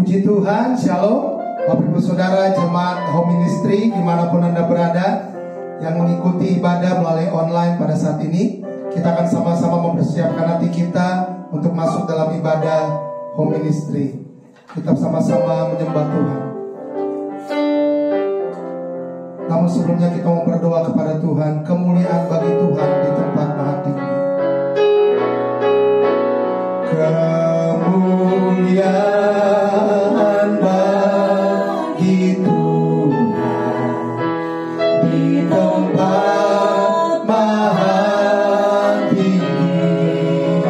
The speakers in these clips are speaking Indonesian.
Puji Tuhan, Shalom Bapak Ibu Saudara jemaat Home Ministry dimanapun Anda berada yang mengikuti ibadah melalui online pada saat ini. Kita akan sama-sama mempersiapkan hati kita untuk masuk dalam ibadah Home Ministry. Kita sama-sama menyembah Tuhan. Namun sebelumnya kita mau berdoa kepada Tuhan. Kemuliaan bagi Tuhan di tempat maha tinggi. Kemuliaan bagi Tuhan di tempat maha tinggi.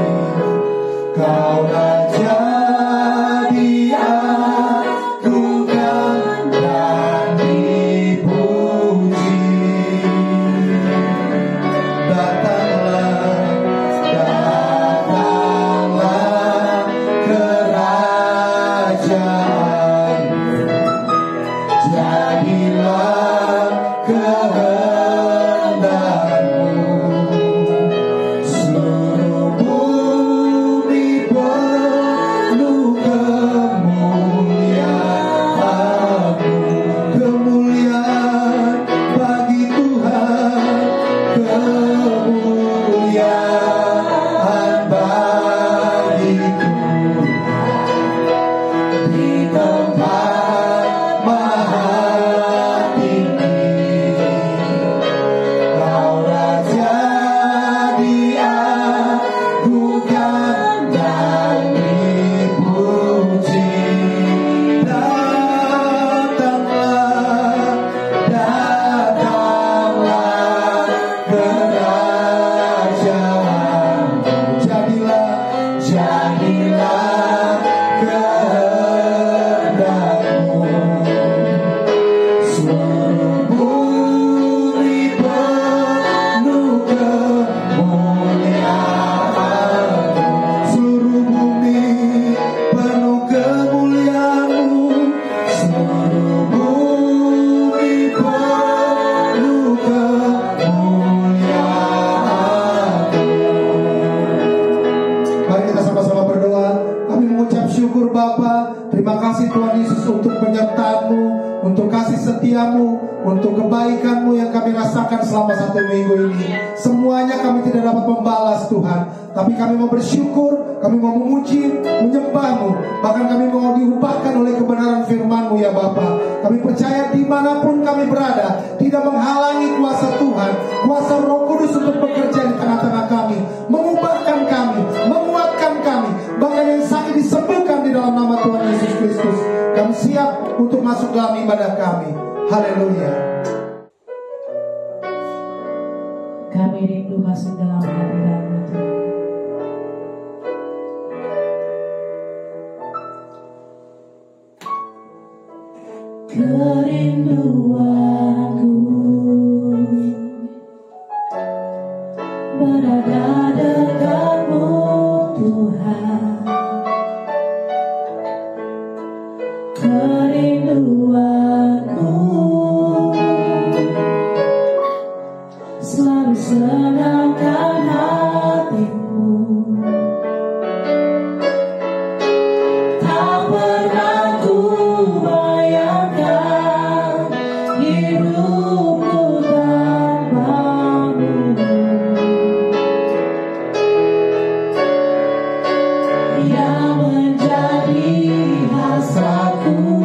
Kau Raja diagungkan dan dipuji. Datanglah kerajaanmu, jadilah kehendakmu. Seluruh bumi penuh kemuliaan-Mu. Kemuliaan bagi Tuhan, kemuliaan bagi Tuhan di tempat maha tinggi. Kau Raja diagungkan dan dipuji. Datanglah kerajaanmu, jadilah kehendakmu. Seluruh bumi penuh kemuliaan-Mu. Seluruh bumi penuh kemuliaan-Mu. Seluruh bumi penuh kemuliaan-Mu. Mari kita sama-sama berdoa. Kami mengucap syukur Bapa. Terima kasih Tuhan Yesus untuk penyertaan-Mu, untuk kasih setia-Mu, untuk kebaikan-Mu yang kami rasakan selama 1 minggu ini. Semuanya kami tidak dapat membalas Tuhan, tapi kami mau bersyukur, kami mau memuji, menyembah-Mu. Bahkan kami mau diubahkan oleh kebenaran firman-Mu ya Bapa. Kami percaya dimanapun kami berada, tidak menghalangi kuasa Tuhan, kuasa Roh Kudus untuk bekerja di tengah-tengah kami, mengubahkan kami, menguatkan kami. Bahkan yang sakit disembuhkan di dalam nama Tuhan Yesus Kristus. Kami siap untuk masuk dalam ibadah kami. Haleluya. Kami rindu masuk dalam hadirat-Mu Tuhan. Kerinduanku berada dekatmu Tuhan. Kerinduanku selalu senangkan hatimu. Tak pernah ku bayangkan hidupku tanpamu. Yang menjadi hasratku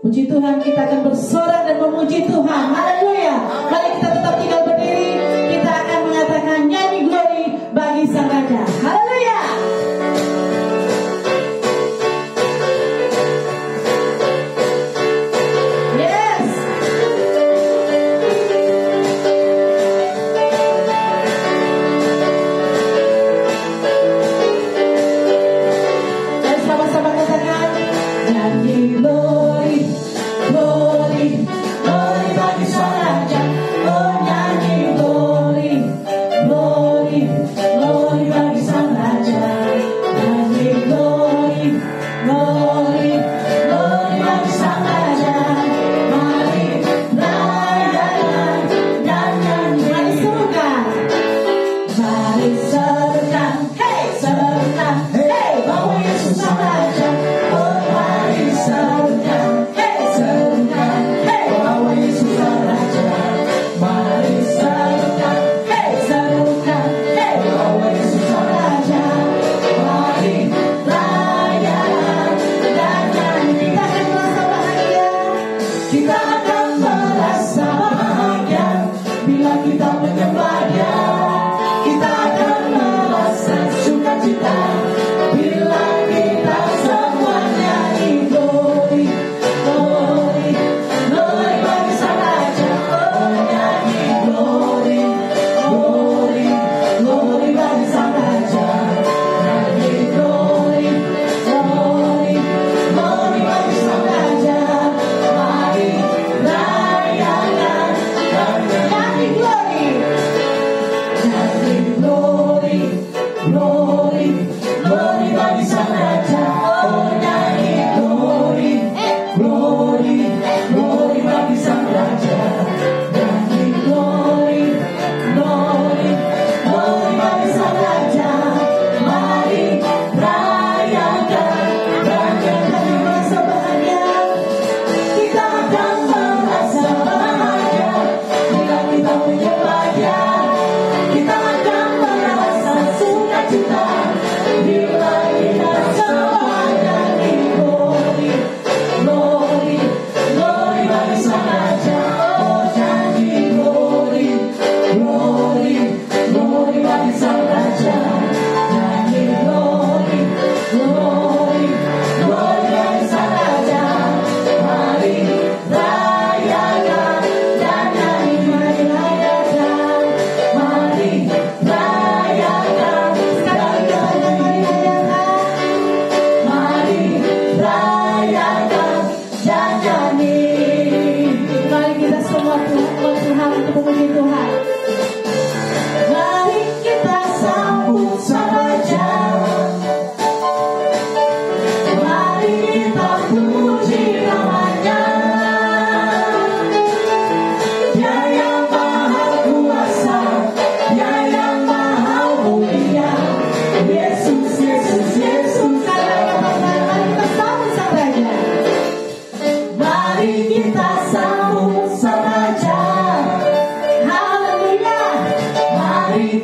Puji Tuhan, kita akan bersorak dan memuji Tuhan. Haleluya. Mari kita tetap tinggal berdiri. Kita akan mengatakan nyanyi glory bagi Sang Raja. Haleluya. Yes. Dan sama-sama katakan nyanyi glory. Glory, glory bagi Sang Raja.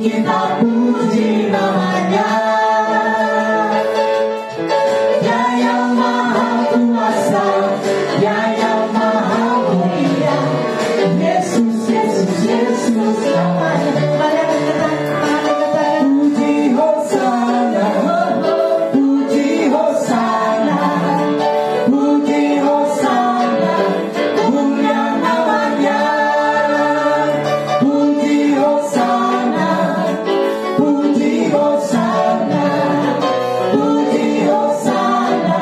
kita puji namanya. Dia yang maha kuasa, Dia yang maha mulia. Yesus, Yesus, Yesus namanya. Mari kita katakan puji Hosana, puji Hosana, puji Hosana, mulia namanya. Puji Hosana, puji Hosana, puji Hosana,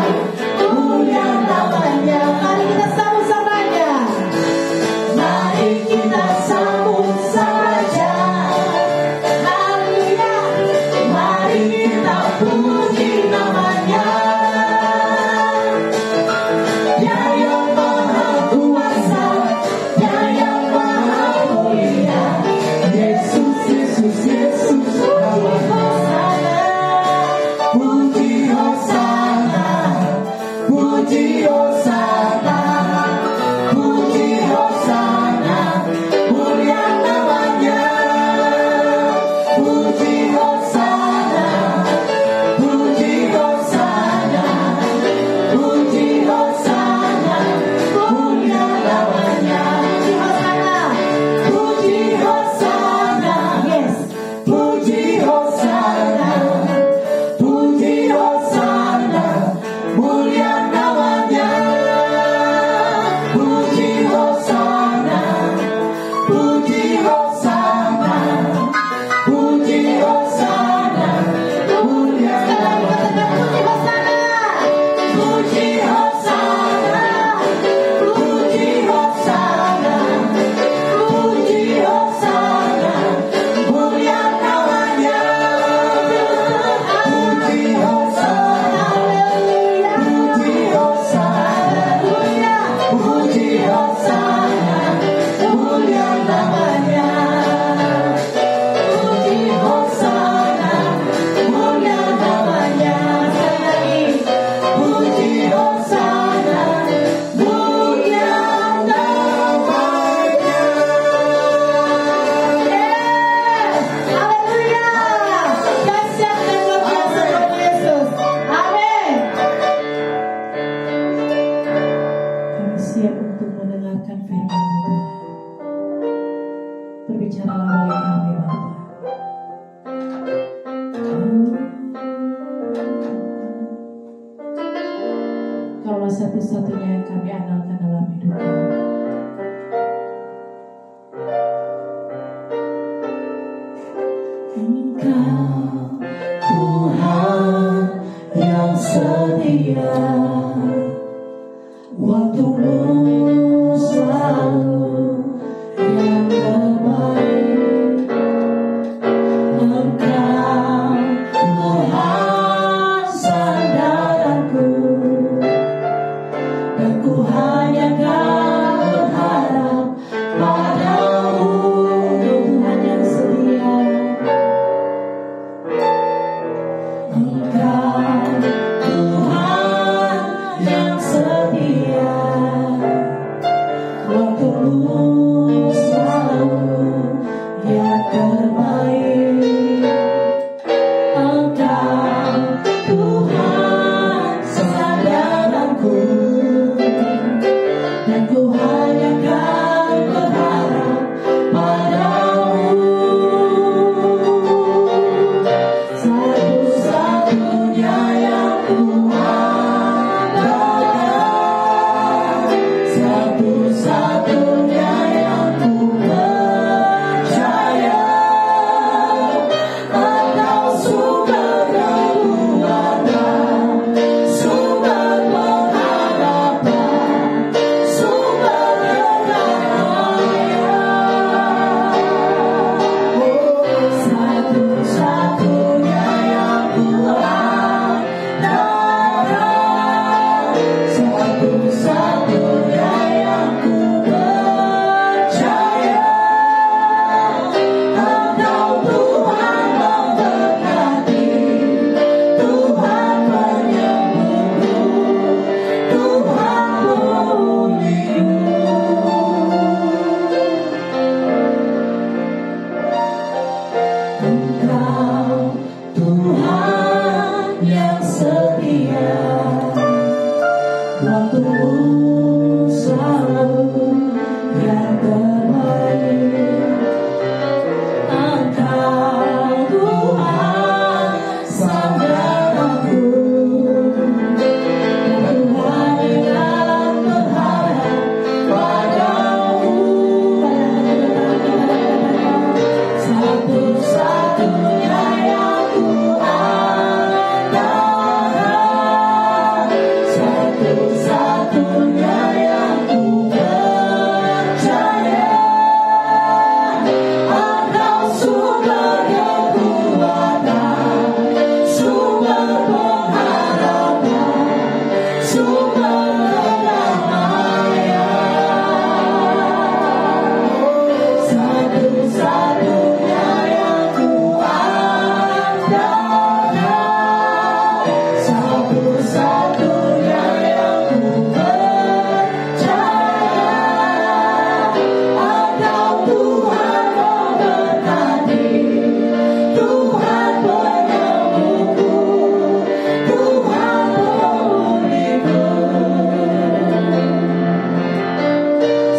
mulia namanya. Mari kita sambut samanya. Mari kita sambut saja. Haleluya. Mari kita puji namanya. Dia yang maha kuasa, Dia yang maha mulia. Yesus, Yesus, Yesus, puji Hosana, puji Hosana, puji Hosana, puji Hosana, mulia namanya. Puji Hosana, puji Hosana, puji Hosana, mulia namanya. Puji Hosana, yes. Puji Hosana, puji Hosana, mulia namanya. Puji Hosana, puji Hosana, puji Hosana, mulia namanya. Puji Hosana, puji Hosana, puji Hosana, mulia namanya. Puji Hosana, puji Hosana, puji Hosana, mulia namanya. Puji Hosana, mulia namanya. Puji Hosana, mulia namanya. Haleluya. Dahsyat dan luar biasa Tuhan Yesus. Amin. Kami siap untuk mendengarkan firman Tuhan. Berbicaralah bagi kami Bapa. Kaulah satu-satunya yang kami andalkan dalam hidup kami. Engkau Tuhan yang setia, waktumu selalu yang terbaik. Engkau Tuhan sandaranku, dan ku hanya berharap padamu. Tuhan yang setia, Engkau Tuhan yang Satu-satunya yang ku andalkan, satu-satunya yang ku percaya. Engkau sumber kekuatan, sumber pengharapan, sumber kedamaian. Satu-satunya yang ku andalkan, satu-satunya yang ku percaya. Engkau Tuhan memberkati, Tuhan penyembuhku, Tuhan pemulihku.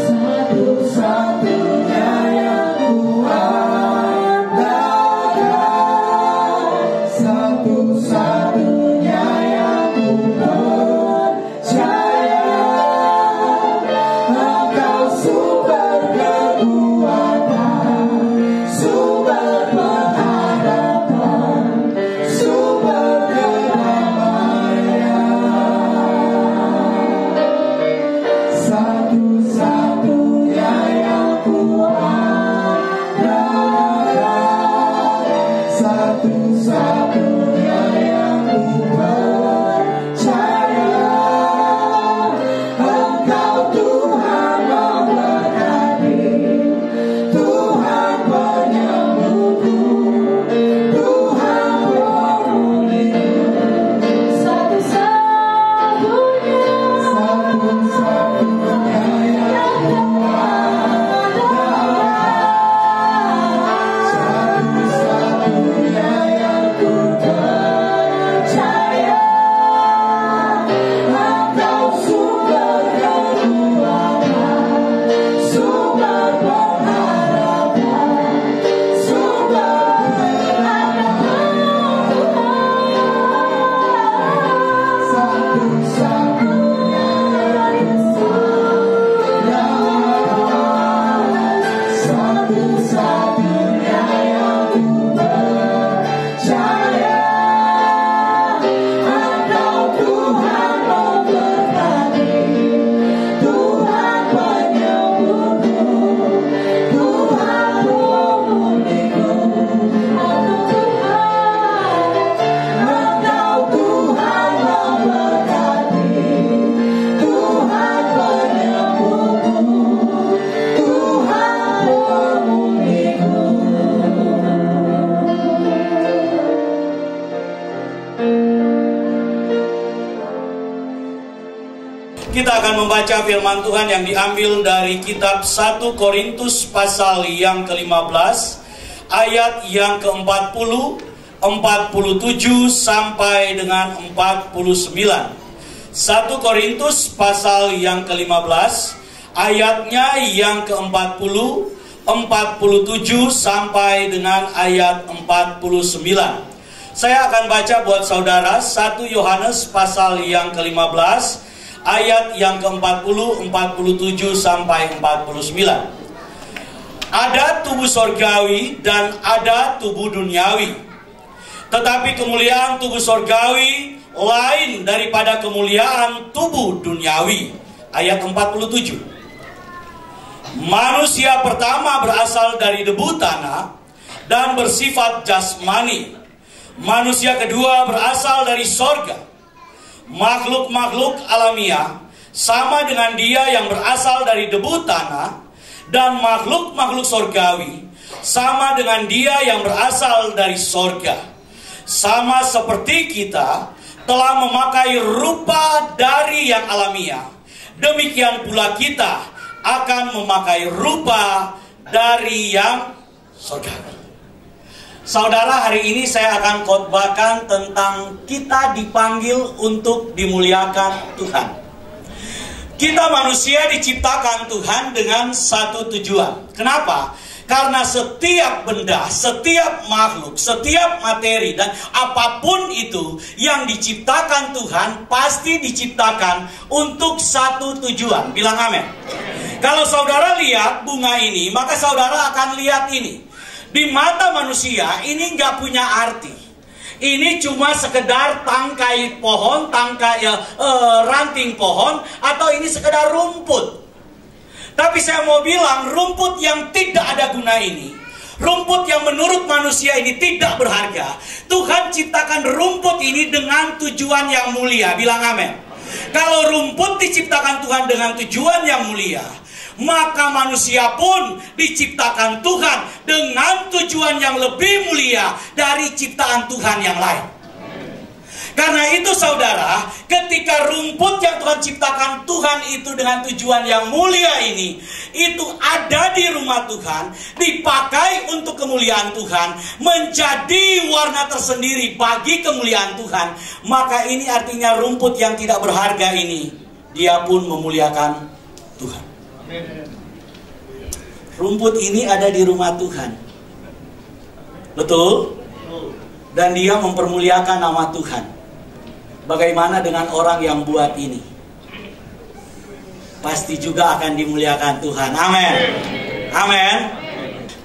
Satu-satunya yang ku andalkan, satu-satunya yang ku percaya. Engkau sumber kekuatan, sumber pengharapan, sumber kedamaian. Satu-satunya yang ku andalkan, satu-satunya yang ku percaya. Engkau Tuhan memberkati, Tuhan penyembuhku, Tuhan pemulihku. Satu-satunya yang ku andalkan, satu-satunya yang ku percaya. Engkau sumber kekuatan, sumber pengharapan, sumber kedamaian. Satu-satunya yang ku andalkan, satu-satunya yang ku percaya. Engkau Tuhan memberkati, Tuhan penyembuhku, Tuhan pemulihku. Engkau Tuhan memberkati, Tuhan penyembuhku, Tuhan pemulihku. Kita akan membaca firman Tuhan yang diambil dari kitab 1 Korintus pasal yang ke-15 ayat yang ke-40, 47 sampai dengan 49. 1 Korintus pasal yang ke-15 ayatnya yang ke-40, 47 sampai dengan ayat 49. Saya akan baca buat saudara 1 Yohanes pasal yang ke-15 ayat yang ke-40, 47 sampai 49. Ada tubuh sorgawi dan ada tubuh duniawi. Tetapi kemuliaan tubuh sorgawi lain daripada kemuliaan tubuh duniawi. Ayat 47. Manusia pertama berasal dari debu tanah dan bersifat jasmani. Manusia kedua berasal dari sorga. Makhluk-makhluk alamiah sama dengan dia yang berasal dari debu tanah, dan makhluk-makhluk sorgawi sama dengan dia yang berasal dari sorga. Sama seperti kita telah memakai rupa dari yang alamiah, demikian pula kita akan memakai rupa dari yang sorgawi. Saudara, hari ini saya akan khotbahkan tentang kita dipanggil untuk dimuliakan Tuhan. Kita manusia diciptakan Tuhan dengan satu tujuan. Kenapa? Karena setiap benda, setiap makhluk, setiap materi dan apapun itu yang diciptakan Tuhan pasti diciptakan untuk satu tujuan. Bilang amin. Kalau saudara lihat bunga ini, maka saudara akan lihat ini. Di mata manusia ini nggak punya arti. Ini cuma sekedar tangkai pohon, ranting pohon, atau ini sekedar rumput. Tapi saya mau bilang, rumput yang tidak ada guna ini, rumput yang menurut manusia ini tidak berharga, Tuhan ciptakan rumput ini dengan tujuan yang mulia. Bilang amin. Kalau rumput diciptakan Tuhan dengan tujuan yang mulia, maka manusia pun diciptakan Tuhan dengan tujuan yang lebih mulia dari ciptaan Tuhan yang lain. Karena itu saudara, ketika rumput yang Tuhan ciptakan Tuhan itu dengan tujuan yang mulia ini, itu ada di rumah Tuhan, dipakai untuk kemuliaan Tuhan, menjadi warna tersendiri bagi kemuliaan Tuhan, maka ini artinya rumput yang tidak berharga ini, dia pun memuliakan Tuhan. Rumput ini ada di rumah Tuhan, betul? Dan dia mempermuliakan nama Tuhan. Bagaimana dengan orang yang buat ini? Pasti juga akan dimuliakan Tuhan. Amin. Amin.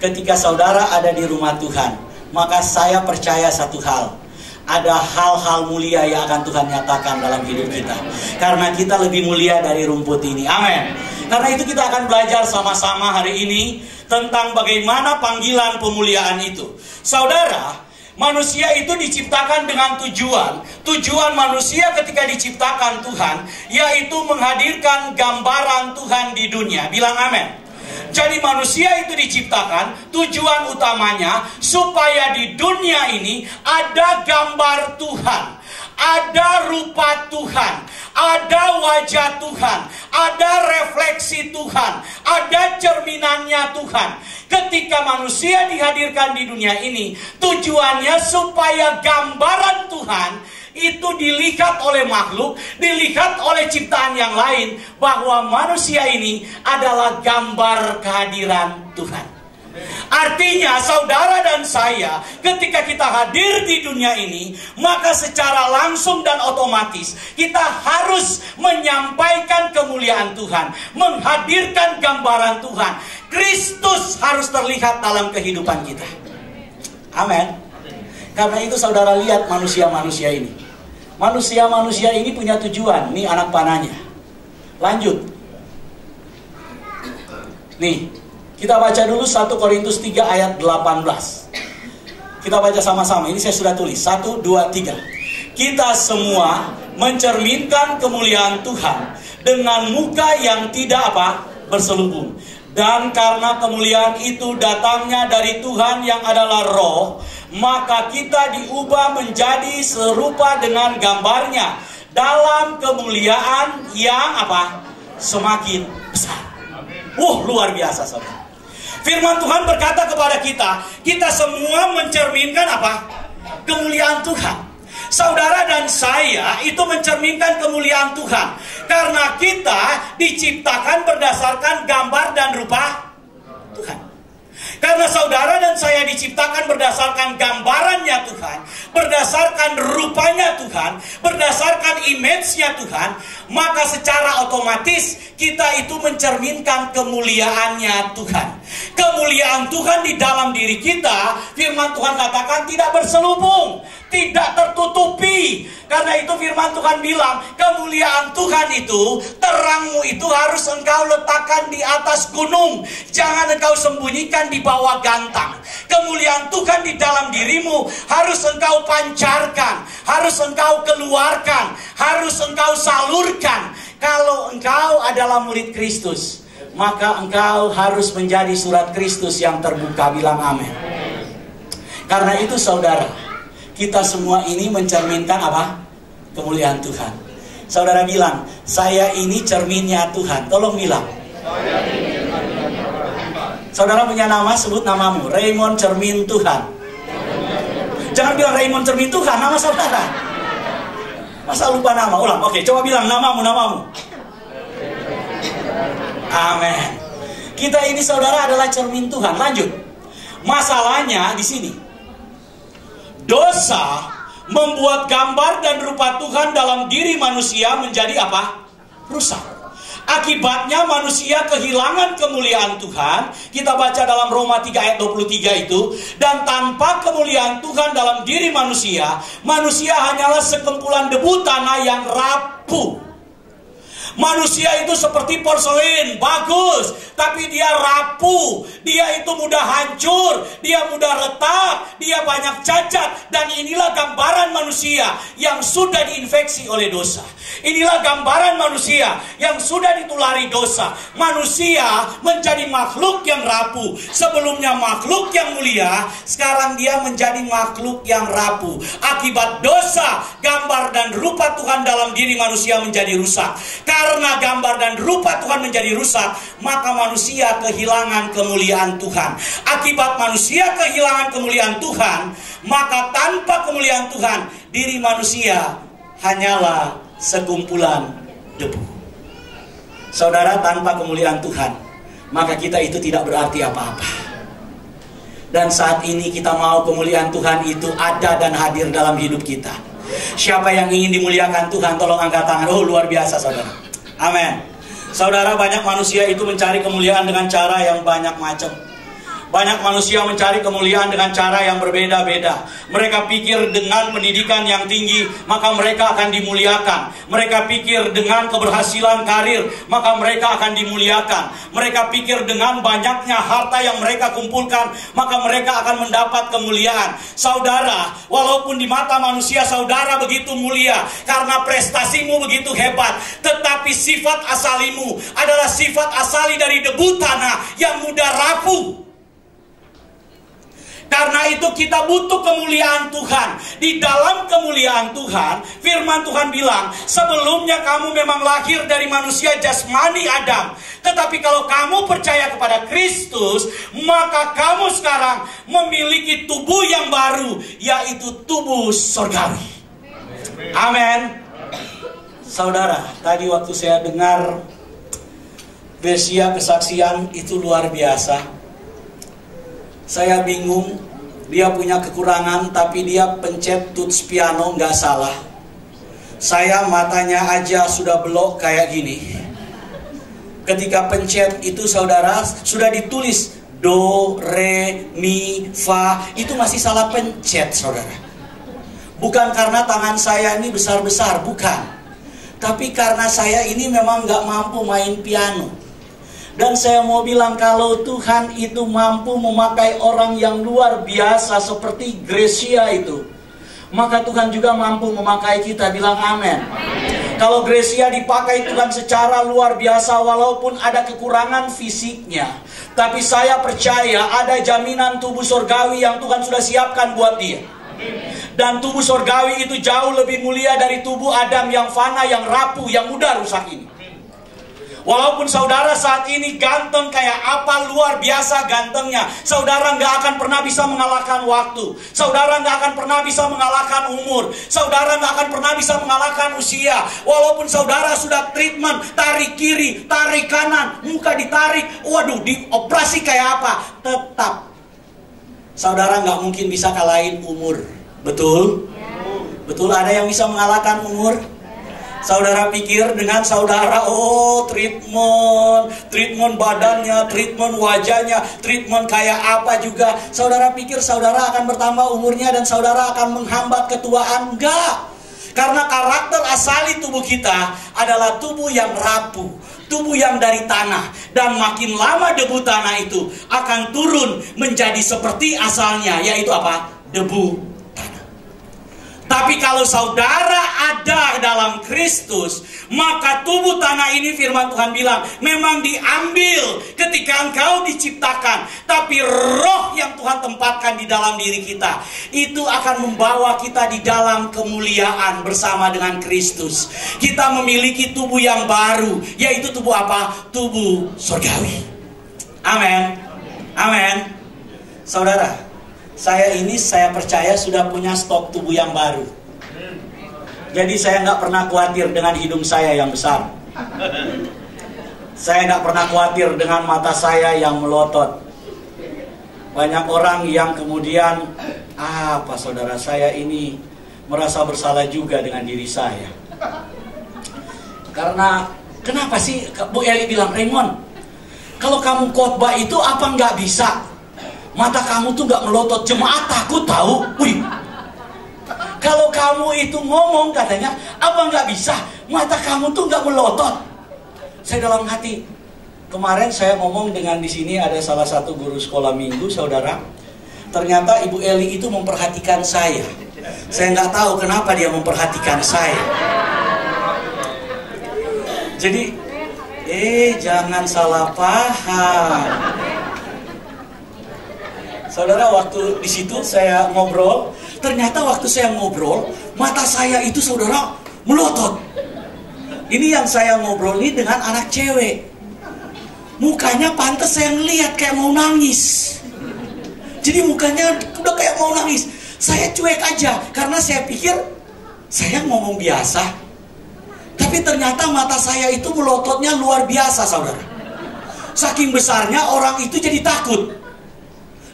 Ketika saudara ada di rumah Tuhan, maka saya percaya satu hal. Ada hal-hal mulia yang akan Tuhan nyatakan dalam hidup kita. Karena kita lebih mulia dari rumput ini. Amin. Karena itu kita akan belajar sama-sama hari ini tentang bagaimana panggilan pemuliaan itu. Saudara, manusia itu diciptakan dengan tujuan. Tujuan manusia ketika diciptakan Tuhan, yaitu menghadirkan gambaran Tuhan di dunia. Bilang amin. Jadi manusia itu diciptakan, tujuan utamanya supaya di dunia ini ada gambar Tuhan, ada rupa Tuhan, ada wajah Tuhan, ada refleksi Tuhan, ada cerminannya Tuhan. Ketika manusia dihadirkan di dunia ini, tujuannya supaya gambaran Tuhan itu dilihat oleh makhluk, dilihat oleh ciptaan yang lain, bahwa manusia ini adalah gambar kehadiran Tuhan. Artinya saudara dan saya, ketika kita hadir di dunia ini, maka secara langsung dan otomatis kita harus menyampaikan kemuliaan Tuhan, menghadirkan gambaran Tuhan. Kristus harus terlihat dalam kehidupan kita. Amin. Karena itu saudara lihat manusia-manusia ini. Manusia-manusia ini punya tujuan. Nih anak panahnya. Lanjut. Nih, kita baca dulu 1 Korintus 3 ayat 18. Kita baca sama-sama. Ini saya sudah tulis. 1, 2, 3. Kita semua mencerminkan kemuliaan Tuhan dengan muka yang tidak berselubung. Dan karena kemuliaan itu datangnya dari Tuhan yang adalah Roh, maka kita diubah menjadi serupa dengan gambarnya dalam kemuliaan yang semakin besar. Luar biasa saudara. Firman Tuhan berkata kepada kita, kita semua mencerminkan kemuliaan Tuhan. Saudara dan saya itu mencerminkan kemuliaan Tuhan, karena kita diciptakan berdasarkan gambar dan rupa Tuhan. Karena saudara dan saya diciptakan berdasarkan gambarannya Tuhan, berdasarkan rupanya Tuhan, berdasarkan image-nya Tuhan, maka secara otomatis kita itu mencerminkan kemuliaannya Tuhan. Kemuliaan Tuhan di dalam diri kita, firman Tuhan katakan tidak berselubung, tidak tertutupi. Karena itu firman Tuhan bilang, kemuliaan Tuhan itu, terangmu itu harus engkau letakkan di atas gunung, jangan engkau sembunyikan di bawah gantang. Kemuliaan Tuhan di dalam dirimu harus engkau pancarkan, harus engkau keluarkan, harus engkau salurkan. Kalau engkau adalah murid Kristus, maka engkau harus menjadi surat Kristus yang terbuka. Bilang amin. Karena itu saudara, kita semua ini mencerminkan kemuliaan Tuhan. Saudara bilang, saya ini cerminnya Tuhan. Tolong bilang. Saudara punya nama, sebut namamu. Raymond cermin Tuhan. Jangan bilang Raymond cermin Tuhan, nama saudara. Masa lupa nama? Ulang. Oke, coba bilang namamu. Amin. Kita ini saudara adalah cermin Tuhan. Lanjut. Masalahnya di sini. Dosa membuat gambar dan rupa Tuhan dalam diri manusia menjadi rusak. Akibatnya manusia kehilangan kemuliaan Tuhan. Kita baca dalam Roma 3 ayat 23 itu. Dan tanpa kemuliaan Tuhan dalam diri manusia, manusia hanyalah sekumpulan debu tanah yang rapuh. Manusia itu seperti porselin, bagus, tapi dia rapuh, dia itu mudah hancur, dia mudah retak, dia banyak cacat. Dan inilah gambaran manusia yang sudah diinfeksi oleh dosa. Inilah gambaran manusia yang sudah ditulari dosa. Manusia menjadi makhluk yang rapuh. Sebelumnya makhluk yang mulia, sekarang dia menjadi makhluk yang rapuh. Akibat dosa, gambar dan rupa Tuhan dalam diri manusia menjadi rusak. Karena gambar dan rupa Tuhan menjadi rusak, maka manusia kehilangan kemuliaan Tuhan. Akibat manusia kehilangan kemuliaan Tuhan, maka tanpa kemuliaan Tuhan, diri manusia hanyalah sekumpulan debu. Saudara, tanpa kemuliaan Tuhan, maka kita itu tidak berarti apa-apa. Dan saat ini kita mau kemuliaan Tuhan itu ada dan hadir dalam hidup kita. Siapa yang ingin dimuliakan Tuhan, tolong angkat tangan. Oh, luar biasa saudara. Amin. Saudara, banyak manusia itu mencari kemuliaan dengan cara yang banyak macam. Banyak manusia mencari kemuliaan dengan cara yang berbeda-beda. Mereka pikir dengan pendidikan yang tinggi, maka mereka akan dimuliakan. Mereka pikir dengan keberhasilan karir, maka mereka akan dimuliakan. Mereka pikir dengan banyaknya harta yang mereka kumpulkan, maka mereka akan mendapat kemuliaan. Saudara, walaupun di mata manusia saudara begitu mulia karena prestasimu begitu hebat, tetapi sifat asalimu adalah sifat asali dari debu tanah yang mudah rapuh. Karena itu kita butuh kemuliaan Tuhan. Di dalam kemuliaan Tuhan, firman Tuhan bilang, sebelumnya kamu memang lahir dari manusia jasmani Adam. Tetapi kalau kamu percaya kepada Kristus, maka kamu sekarang memiliki tubuh yang baru, yaitu tubuh surgawi. Amin. Saudara, tadi waktu saya dengar Bersia kesaksian itu luar biasa. Saya bingung, dia punya kekurangan tapi dia pencet tuts piano nggak salah. Saya matanya aja sudah belok kayak gini. Ketika pencet itu saudara, sudah ditulis do, re, mi, fa, itu masih salah pencet saudara. Bukan karena tangan saya ini besar-besar, bukan. Tapi karena saya ini memang nggak mampu main piano. Dan saya mau bilang, kalau Tuhan itu mampu memakai orang yang luar biasa seperti Gracia itu, maka Tuhan juga mampu memakai kita. Bilang amin. Kalau Gracia dipakai Tuhan secara luar biasa, walaupun ada kekurangan fisiknya, tapi saya percaya ada jaminan tubuh surgawi yang Tuhan sudah siapkan buat dia. Dan tubuh surgawi itu jauh lebih mulia dari tubuh Adam yang fana, yang rapuh, yang mudah rusak ini. Walaupun saudara saat ini ganteng kayak apa, luar biasa gantengnya, saudara nggak akan pernah bisa mengalahkan waktu. Saudara nggak akan pernah bisa mengalahkan umur. Saudara nggak akan pernah bisa mengalahkan usia. Walaupun saudara sudah treatment, tarik kiri, tarik kanan, muka ditarik, waduh, dioperasi kayak apa, tetap saudara nggak mungkin bisa kalahin umur. Betul? Betul, ada yang bisa mengalahkan umur? Saudara pikir dengan saudara, oh treatment badannya, treatment wajahnya, treatment kayak apa juga, saudara pikir saudara akan bertambah umurnya dan saudara akan menghambat ketuaan? Enggak. Karena karakter asali tubuh kita adalah tubuh yang rapuh, tubuh yang dari tanah. Dan makin lama debu tanah itu akan turun menjadi seperti asalnya, yaitu apa? Debu. Tapi kalau saudara ada dalam Kristus, maka tubuh tanah ini firman Tuhan bilang memang diambil ketika engkau diciptakan. Tapi roh yang Tuhan tempatkan di dalam diri kita, itu akan membawa kita di dalam kemuliaan bersama dengan Kristus. Kita memiliki tubuh yang baru, yaitu tubuh apa? Tubuh surgawi. Amin. Amin. Saudara, saya percaya sudah punya stok tubuh yang baru. Jadi saya nggak pernah khawatir dengan hidung saya yang besar. Saya nggak pernah khawatir dengan mata saya yang melotot. Banyak orang yang kemudian, apa saudara, saya ini merasa bersalah juga dengan diri saya. Karena Kenapa sih Bu Eli bilang, Raymond, kalau kamu khotbah itu apa nggak bisa? Mata kamu tuh nggak melotot, jemaat takut tahu. Wih, kalau kamu itu ngomong katanya, apa nggak bisa? Mata kamu tuh nggak melotot. Saya dalam hati, kemarin saya ngomong dengan di sini ada salah satu guru sekolah minggu, saudara. Ternyata Ibu Eli itu memperhatikan saya. Saya nggak tahu kenapa dia memperhatikan saya. Jadi, jangan salah paham. Saudara, waktu di situ saya ngobrol, ternyata waktu saya ngobrol, mata saya itu saudara melotot. Ini yang saya ngobrol ini dengan anak cewek. Mukanya pantas saya ngeliat kayak mau nangis. Jadi mukanya udah kayak mau nangis. Saya cuek aja karena saya pikir saya ngomong biasa. Tapi ternyata mata saya itu melototnya luar biasa, saudara. Saking besarnya orang itu jadi takut.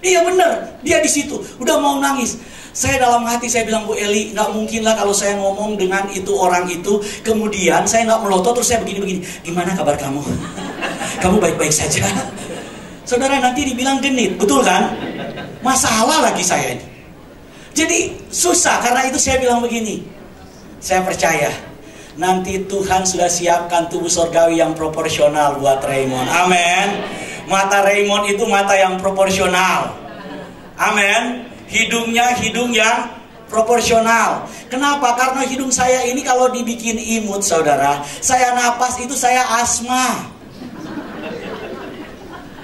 Iya bener, dia di situ udah mau nangis. Saya dalam hati saya bilang, Bu Eli, nggak mungkin lah kalau saya ngomong dengan itu orang itu, kemudian saya nggak melotot terus saya begini-begini. Gimana kabar kamu? Kamu baik-baik saja? Saudara, nanti dibilang genit, betul kan? Masalah lagi saya ini. Jadi susah, karena itu saya bilang begini. Saya percaya nanti Tuhan sudah siapkan tubuh surgawi yang proporsional buat Raymond. Amin. Mata Raymond itu mata yang proporsional. Amin. Hidungnya hidung yang proporsional. Kenapa? Karena hidung saya ini kalau dibikin imut, saudara, saya napas itu saya asma.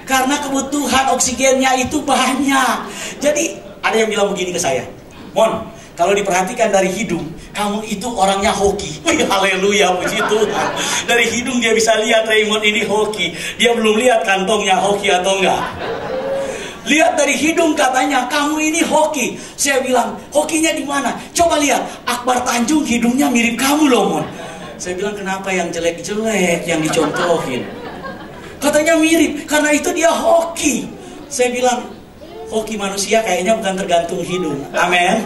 Karena kebutuhan oksigennya itu banyak. Jadi ada yang bilang begini ke saya, Mon, kalau diperhatikan dari hidung, kamu itu orangnya hoki. Wih, haleluya, puji Tuhan. Dari hidung dia bisa lihat Raymond ini hoki. Dia belum lihat kantongnya hoki atau enggak. Lihat dari hidung katanya, kamu ini hoki. Saya bilang, hokinya di mana? Coba lihat, Akbar Tanjung hidungnya mirip kamu loh, Mon. Saya bilang, kenapa yang jelek-jelek yang dicontohin? Katanya mirip, karena itu dia hoki. Saya bilang, hoki manusia kayaknya bukan tergantung hidung. Amin.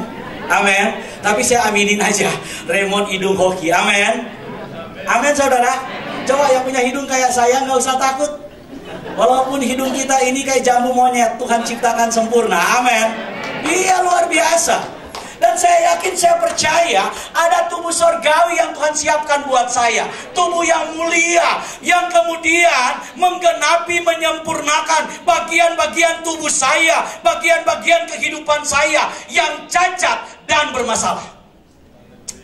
Amin. Tapi saya aminin aja, Raymond hidung hoki. Amin. Amin, saudara. Coba yang punya hidung kayak saya nggak usah takut. Walaupun hidung kita ini kayak jambu monyet, Tuhan ciptakan sempurna. Amin. Iya, luar biasa. Dan saya yakin, saya percaya ada tubuh surgawi yang Tuhan siapkan buat saya. Tubuh yang mulia, yang kemudian menggenapi, menyempurnakan bagian-bagian tubuh saya, bagian-bagian kehidupan saya yang cacat dan bermasalah.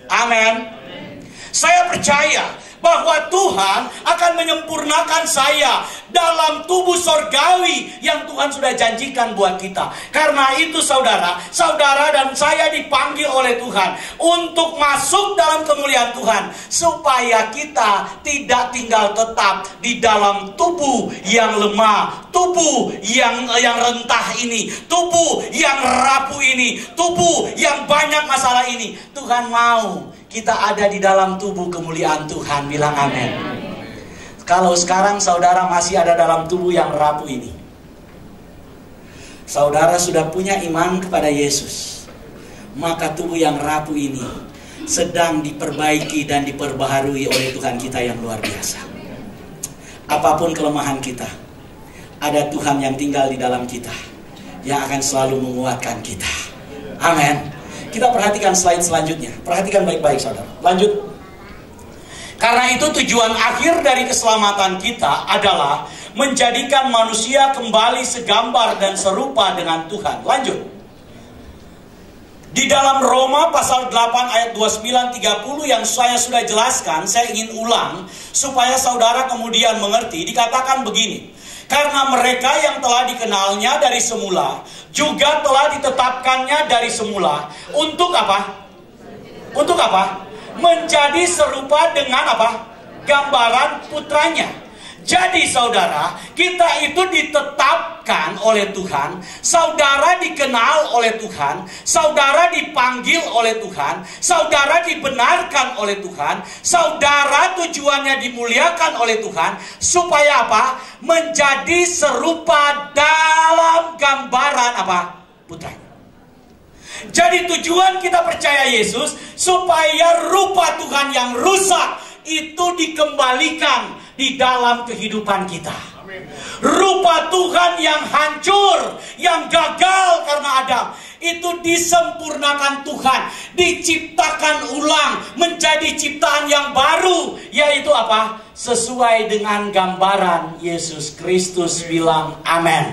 Amin. Saya percaya bahwa Tuhan akan menyempurnakan saya dalam tubuh surgawi yang Tuhan sudah janjikan buat kita. Karena itu saudara, saudara dan saya dipanggil oleh Tuhan untuk masuk dalam kemuliaan Tuhan, supaya kita tidak tinggal tetap di dalam tubuh yang lemah, tubuh yang rentah ini, tubuh yang rapuh ini, tubuh yang banyak masalah ini. Tuhan mau kita ada di dalam tubuh kemuliaan Tuhan. Bilang amin. Kalau sekarang saudara masih ada dalam tubuh yang rapuh ini, saudara sudah punya iman kepada Yesus, maka tubuh yang rapuh ini sedang diperbaiki dan diperbaharui oleh Tuhan kita yang luar biasa. Apapun kelemahan kita, ada Tuhan yang tinggal di dalam kita, yang akan selalu menguatkan kita. Amin. Kita perhatikan slide selanjutnya. Perhatikan baik-baik, saudara. Lanjut. Karena itu tujuan akhir dari keselamatan kita adalah menjadikan manusia kembali segambar dan serupa dengan Tuhan. Lanjut. Di dalam Roma pasal 8 ayat 29-30 yang saya sudah jelaskan, saya ingin ulang supaya saudara kemudian mengerti. Dikatakan begini, karena mereka yang telah dikenalnya dari semula juga telah ditetapkannya dari semula. Untuk apa? Untuk apa? Menjadi serupa dengan apa? Gambaran putranya. Jadi saudara, kita itu ditetapkan oleh Tuhan, saudara dikenal oleh Tuhan, saudara dipanggil oleh Tuhan, saudara dibenarkan oleh Tuhan, saudara tujuannya dimuliakan oleh Tuhan, supaya apa? Menjadi serupa dalam gambaran apa? Putranya. Jadi tujuan kita percaya Yesus supaya rupa Tuhan yang rusak itu dikembalikan di dalam kehidupan kita. Rupa Tuhan yang hancur, yang gagal karena Adam, itu disempurnakan Tuhan, diciptakan ulang menjadi ciptaan yang baru, yaitu apa? Sesuai dengan gambaran Yesus Kristus. Bilang amin.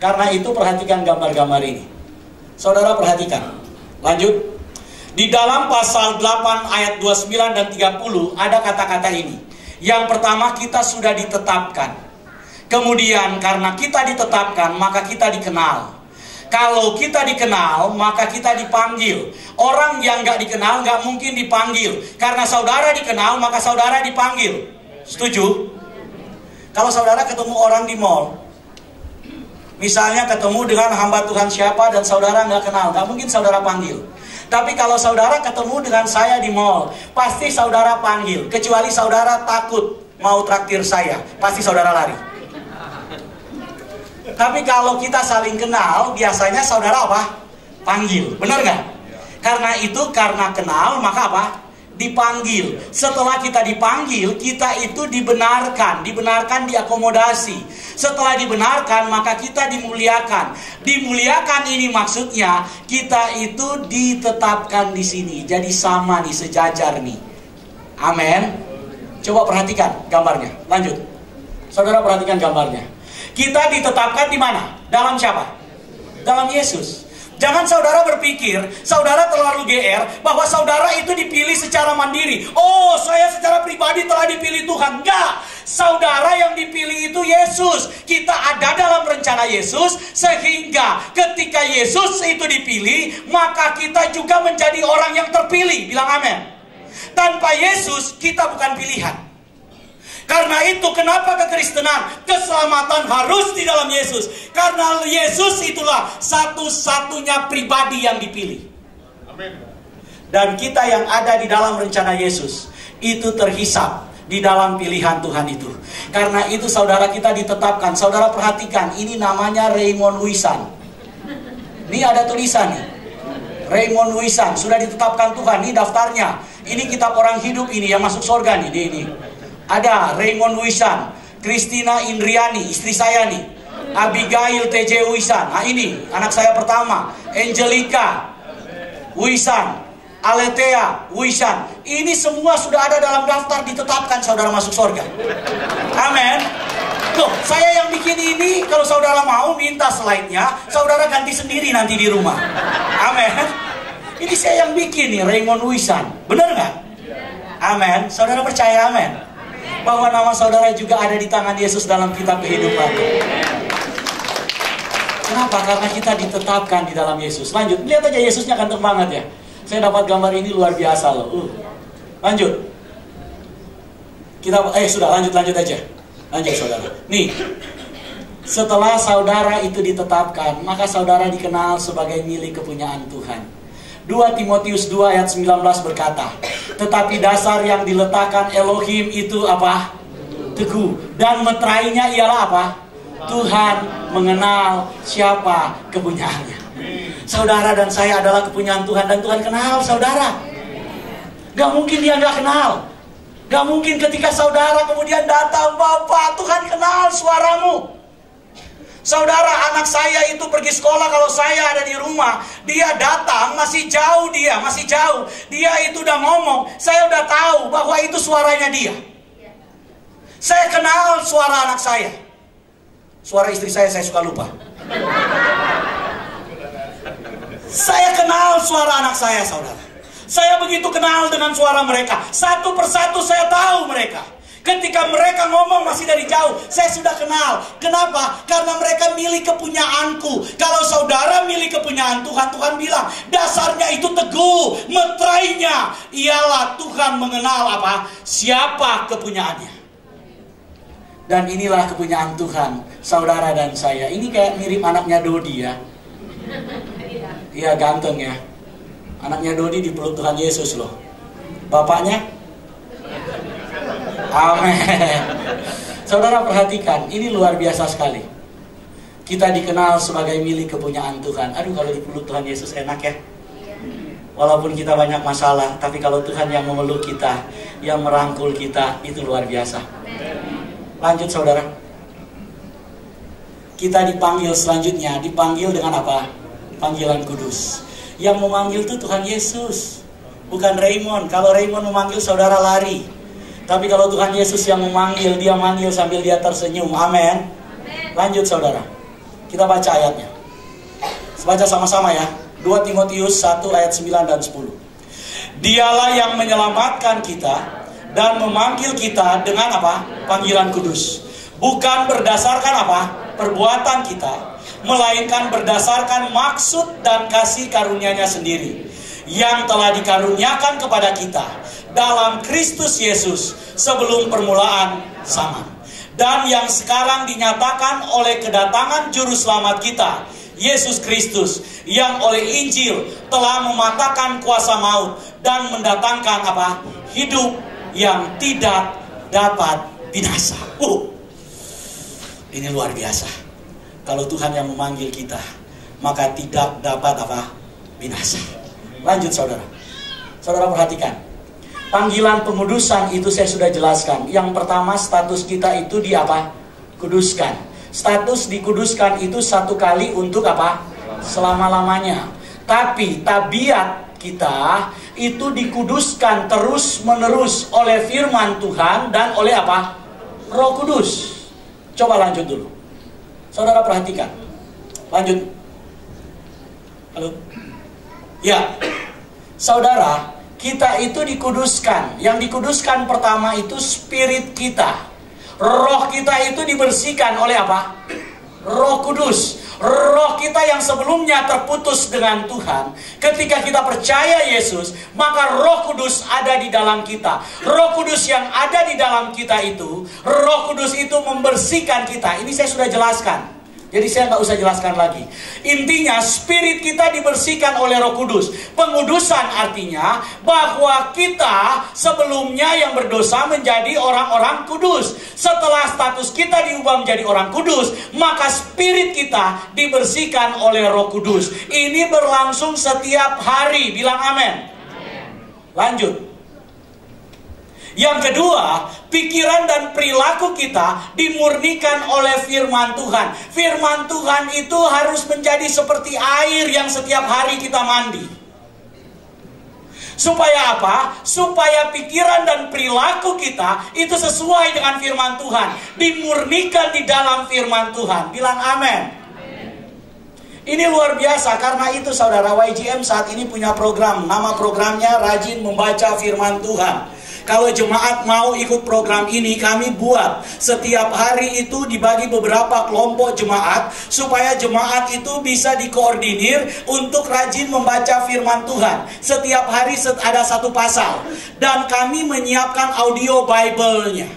Karena itu perhatikan gambar-gambar ini. Saudara perhatikan. Lanjut. Di dalam pasal 8 ayat 29 dan 30 ada kata-kata ini. Yang pertama, kita sudah ditetapkan. Kemudian karena kita ditetapkan, maka kita dikenal. Kalau kita dikenal, maka kita dipanggil. Orang yang gak dikenal gak mungkin dipanggil. Karena saudara dikenal, maka saudara dipanggil. Setuju? Kalau saudara ketemu orang di mall, misalnya ketemu dengan hamba Tuhan siapa dan saudara gak kenal, gak mungkin saudara panggil. Tapi kalau saudara ketemu dengan saya di mall, pasti saudara panggil. Kecuali saudara takut mau traktir saya, pasti saudara lari. Tapi kalau kita saling kenal, biasanya saudara apa? Panggil, benar nggak? Karena itu, karena kenal, maka apa? Dipanggil. Setelah kita dipanggil, kita itu dibenarkan. Dibenarkan, diakomodasi. Setelah dibenarkan, maka kita dimuliakan. Dimuliakan ini maksudnya kita itu ditetapkan di sini. Jadi sama nih, sejajar nih. Amin. Coba perhatikan gambarnya. Lanjut. Saudara perhatikan gambarnya. Kita ditetapkan di mana? Dalam siapa? Dalam Yesus. Jangan saudara berpikir, saudara terlalu GR, bahwa saudara itu dipilih secara mandiri. Oh, saya secara pribadi telah dipilih Tuhan. Enggak, saudara yang dipilih itu Yesus. Kita ada dalam rencana Yesus, sehingga ketika Yesus itu dipilih, maka kita juga menjadi orang yang terpilih. Bilang amin. Tanpa Yesus, kita bukan pilihan. Karena itu kenapa kekristenan, keselamatan harus di dalam Yesus. Karena Yesus itulah satu-satunya pribadi yang dipilih. Amin. Dan kita yang ada di dalam rencana Yesus, itu terhisap di dalam pilihan Tuhan itu. Karena itu saudara kita ditetapkan. Saudara perhatikan, ini namanya Raymond Wisan. Ini ada tulisan nih. Raymond Wisan, sudah ditetapkan Tuhan. Ini daftarnya. Ini kitab orang hidup ini yang masuk surga nih. Ini. Ada Raymond Wisan, Christina Indriani, istri saya nih, Abigail TJ Wisan. Nah ini anak saya pertama, Angelica Wisan, Aletea Wisan. Ini semua sudah ada dalam daftar, ditetapkan saudara masuk surga. Amin. Loh, saya yang bikin ini. Kalau saudara mau minta slide-nya, saudara ganti sendiri nanti di rumah. Amin. Ini saya yang bikin nih, Raymond Wisan. Benar nggak? Amin. Saudara percaya amin? Bahwa nama saudara juga ada di tangan Yesus dalam kitab kehidupan. Kenapa? Karena kita ditetapkan di dalam Yesus. Lanjut, lihat aja Yesusnya ganteng banget ya. Saya dapat gambar ini luar biasa loh. Lanjut. Kita sudah lanjut aja. Lanjut saudara. Nih, setelah saudara itu ditetapkan, maka saudara dikenal sebagai milik kepunyaan Tuhan. 2 Timotius 2 ayat 19 berkata, tetapi dasar yang diletakkan Elohim itu apa? Teguh. Dan meterainya ialah apa? Tuhan mengenal siapa kepunyaannya. Saudara dan saya adalah kepunyaan Tuhan, dan Tuhan kenal saudara. Gak mungkin dia gak kenal. Gak mungkin ketika saudara kemudian datang, Bapak, Tuhan kenal suaramu. Saudara, anak saya itu pergi sekolah, kalau saya ada di rumah, dia datang, masih jauh. Dia itu udah ngomong, saya udah tahu bahwa itu suaranya dia. Saya kenal suara anak saya. Suara istri saya suka lupa. Saya kenal suara anak saya, saudara. Saya begitu kenal dengan suara mereka. Satu persatu saya tahu mereka. Ketika mereka ngomong masih dari jauh, saya sudah kenal. Kenapa? Karena mereka milik kepunyaanku. Kalau saudara milik kepunyaan Tuhan, Tuhan bilang dasarnya itu teguh. Meterainya ialah Tuhan mengenal apa? Siapa kepunyaannya. Dan inilah kepunyaan Tuhan, saudara dan saya. Ini kayak mirip anaknya Dodi ya. Iya, ganteng ya. Anaknya Dodi dipeluk Tuhan Yesus loh. Bapaknya? Amin. Saudara perhatikan, ini luar biasa sekali. Kita dikenal sebagai milik kepunyaan Tuhan. Aduh, kalau dipeluk Tuhan Yesus enak ya. Walaupun kita banyak masalah, tapi kalau Tuhan yang memeluk kita, yang merangkul kita, itu luar biasa. Lanjut saudara. Kita dipanggil selanjutnya, dipanggil dengan apa? Panggilan kudus. Yang memanggil itu Tuhan Yesus, bukan Raymond. Kalau Raymond memanggil, saudara lari. Tapi kalau Tuhan Yesus yang memanggil, dia manggil sambil dia tersenyum. Amin. Lanjut saudara. Kita baca ayatnya. Baca sama-sama ya. 2 Timotius 1 ayat 9 dan 10. Dialah yang menyelamatkan kita dan memanggil kita dengan apa? Panggilan kudus. Bukan berdasarkan apa? Perbuatan kita, melainkan berdasarkan maksud dan kasih karunia-Nya sendiri yang telah dikaruniakan kepada kita dalam Kristus Yesus sebelum permulaan zaman, dan yang sekarang dinyatakan oleh kedatangan juru selamat kita Yesus Kristus, yang oleh Injil telah mematahkan kuasa maut dan mendatangkan apa? Hidup yang tidak dapat binasa. Ini luar biasa. Kalau Tuhan yang memanggil kita, maka tidak dapat apa? Binasa. Lanjut saudara. Saudara perhatikan. Panggilan pengudusan itu saya sudah jelaskan. Yang pertama, status kita itu di apa? Kuduskan. Status dikuduskan itu satu kali untuk apa? Selama-lamanya. Tapi tabiat kita itu dikuduskan terus menerus oleh firman Tuhan dan oleh apa? Roh Kudus. Coba lanjut dulu. Saudara perhatikan. Lanjut. Halo. Ya. Saudara, kita itu dikuduskan. Yang dikuduskan pertama itu spirit kita. Roh kita itu dibersihkan oleh apa? Roh Kudus. Roh kita yang sebelumnya terputus dengan Tuhan, ketika kita percaya Yesus, maka Roh Kudus ada di dalam kita. Roh Kudus yang ada di dalam kita itu, Roh Kudus itu membersihkan kita. Ini saya sudah jelaskan, jadi saya nggak usah jelaskan lagi. Intinya spirit kita dibersihkan oleh Roh Kudus. Pengudusan artinya bahwa kita sebelumnya yang berdosa menjadi orang-orang kudus. Setelah status kita diubah menjadi orang kudus, maka spirit kita dibersihkan oleh Roh Kudus. Ini berlangsung setiap hari. Bilang amin. Lanjut. Yang kedua, pikiran dan perilaku kita dimurnikan oleh firman Tuhan. Firman Tuhan itu harus menjadi seperti air yang setiap hari kita mandi. Supaya apa? Supaya pikiran dan perilaku kita itu sesuai dengan firman Tuhan. Dimurnikan di dalam firman Tuhan. Bilang amin. Ini luar biasa. Karena itu saudara, YGM saat ini punya program. Nama programnya Rajin Membaca Firman Tuhan. Kalau jemaat mau ikut program ini, kami buat setiap hari itu dibagi beberapa kelompok jemaat, supaya jemaat itu bisa dikoordinir untuk rajin membaca firman Tuhan. Setiap hari ada satu pasal, dan kami menyiapkan audio Bible-nya.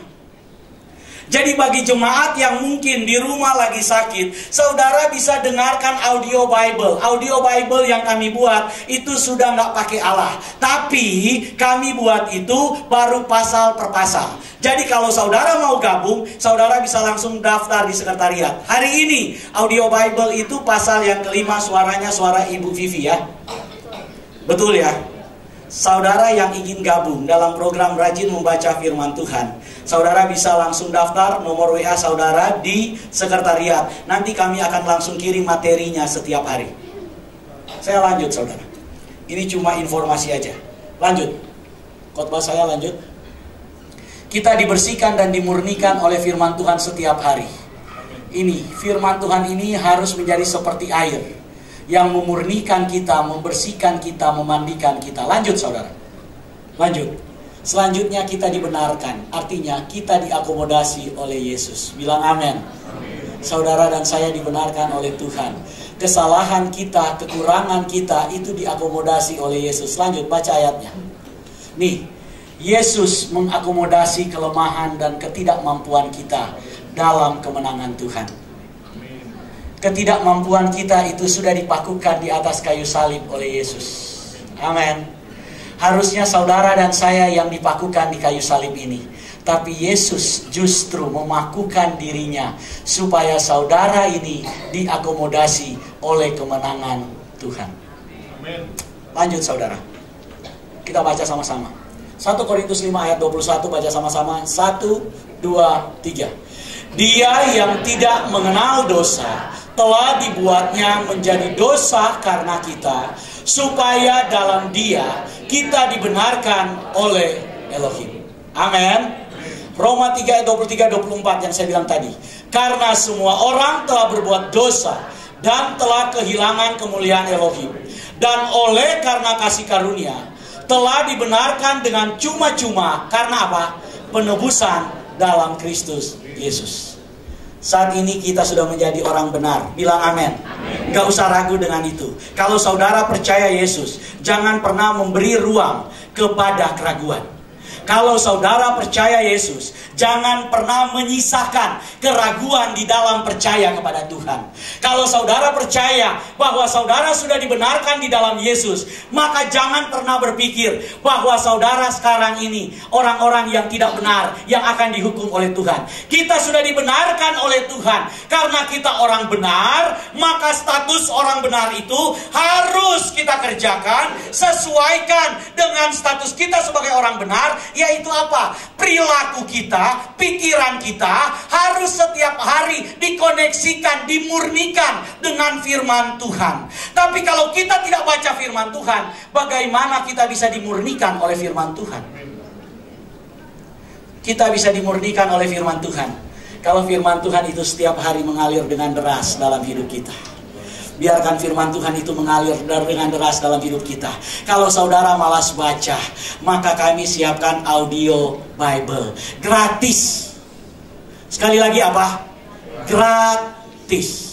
Jadi bagi jemaat yang mungkin di rumah lagi sakit, saudara bisa dengarkan audio Bible. Audio Bible yang kami buat itu sudah nggak pakai Allah, tapi kami buat itu baru pasal per pasal. Jadi kalau saudara mau gabung, saudara bisa langsung daftar di sekretariat. Hari ini audio Bible itu pasal yang kelima, suaranya suara Ibu Vivi ya. Betul ya? Saudara yang ingin gabung dalam program Rajin Membaca Firman Tuhan, saudara bisa langsung daftar, nomor WA saudara di sekretariat. Nanti kami akan langsung kirim materinya setiap hari. Saya lanjut saudara. Ini cuma informasi aja. Lanjut. Khotbah saya lanjut. Kita dibersihkan dan dimurnikan oleh firman Tuhan setiap hari. Ini, firman Tuhan ini harus menjadi seperti air yang memurnikan kita, membersihkan kita, memandikan kita. Lanjut saudara. Lanjut. Selanjutnya kita dibenarkan. Artinya kita diakomodasi oleh Yesus. Bilang amin. Saudara dan saya dibenarkan oleh Tuhan. Kesalahan kita, kekurangan kita itu diakomodasi oleh Yesus. Lanjut, baca ayatnya. Nih, Yesus mengakomodasi kelemahan dan ketidakmampuan kita dalam kemenangan Tuhan. Ketidakmampuan kita itu sudah dipakukan di atas kayu salib oleh Yesus. Amin. Harusnya saudara dan saya yang dipakukan di kayu salib ini. Tapi Yesus justru memakukan dirinya supaya saudara ini diakomodasi oleh kemenangan Tuhan. Amin. Lanjut saudara. Kita baca sama-sama. 1 Korintus 5 ayat 21, baca sama-sama. 1, 2, 3. Dia yang tidak mengenal dosa telah dibuatnya menjadi dosa karena kita, supaya dalam Dia kita dibenarkan oleh Elohim. Amin. Roma 3 ayat 23-24 yang saya bilang tadi. Karena semua orang telah berbuat dosa dan telah kehilangan kemuliaan Elohim, dan oleh karena kasih karunia telah dibenarkan dengan cuma-cuma karena apa? Penebusan dalam Kristus Yesus. Saat ini kita sudah menjadi orang benar. Bilang amin. Gak usah ragu dengan itu. Kalau saudara percaya Yesus, jangan pernah memberi ruang kepada keraguan. Kalau saudara percaya Yesus, jangan pernah menyisakan keraguan di dalam percaya kepada Tuhan. Kalau saudara percaya bahwa saudara sudah dibenarkan di dalam Yesus, maka jangan pernah berpikir bahwa saudara sekarang ini orang-orang yang tidak benar, yang akan dihukum oleh Tuhan. Kita sudah dibenarkan oleh Tuhan. Karena kita orang benar, maka status orang benar itu harus kita kerjakan, sesuaikan dengan status kita sebagai orang benar. Yaitu apa? Perilaku kita, pikiran kita harus setiap hari dikoneksikan, dimurnikan dengan firman Tuhan. Tapi kalau kita tidak baca firman Tuhan, bagaimana kita bisa dimurnikan oleh firman Tuhan? Kita bisa dimurnikan oleh firman Tuhan kalau firman Tuhan itu setiap hari mengalir dengan deras dalam hidup kita. Biarkan firman Tuhan itu mengalir dengan deras dalam hidup kita. Kalau saudara malas baca, maka kami siapkan audio Bible gratis. Sekali lagi apa? Gratis.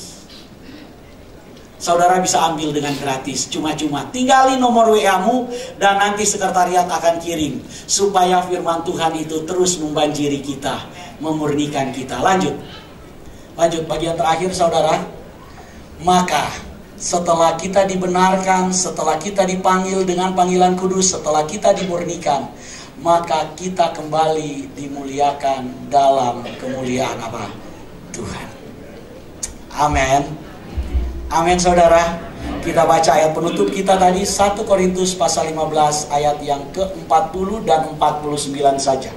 Saudara bisa ambil dengan gratis, cuma-cuma. Tinggalin nomor WA-mu dan nanti sekretariat akan kirim, supaya firman Tuhan itu terus membanjiri kita, memurnikan kita. Lanjut bagian terakhir saudara. Maka setelah kita dibenarkan, setelah kita dipanggil dengan panggilan kudus, setelah kita dimurnikan, maka kita kembali dimuliakan dalam kemuliaan apa? Tuhan. Amin. Amin saudara. Kita baca ayat penutup kita tadi, 1 Korintus pasal 15 ayat yang ke-40 dan 49 saja.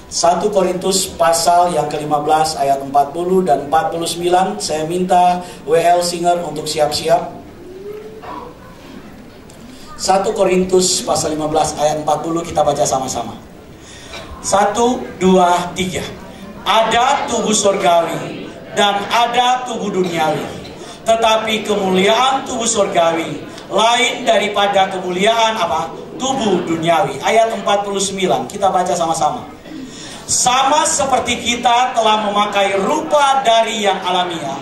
1 Korintus pasal yang ke-15 ayat 40 dan 49. Saya minta WL Singer untuk siap-siap. 1 Korintus pasal 15 ayat 40, kita baca sama-sama. 1, 2, 3. Ada tubuh surgawi dan ada tubuh duniawi. Tetapi kemuliaan tubuh surgawi lain daripada kemuliaan apa? Tubuh duniawi. Ayat 49, kita baca sama-sama. Sama seperti kita telah memakai rupa dari yang alamiah,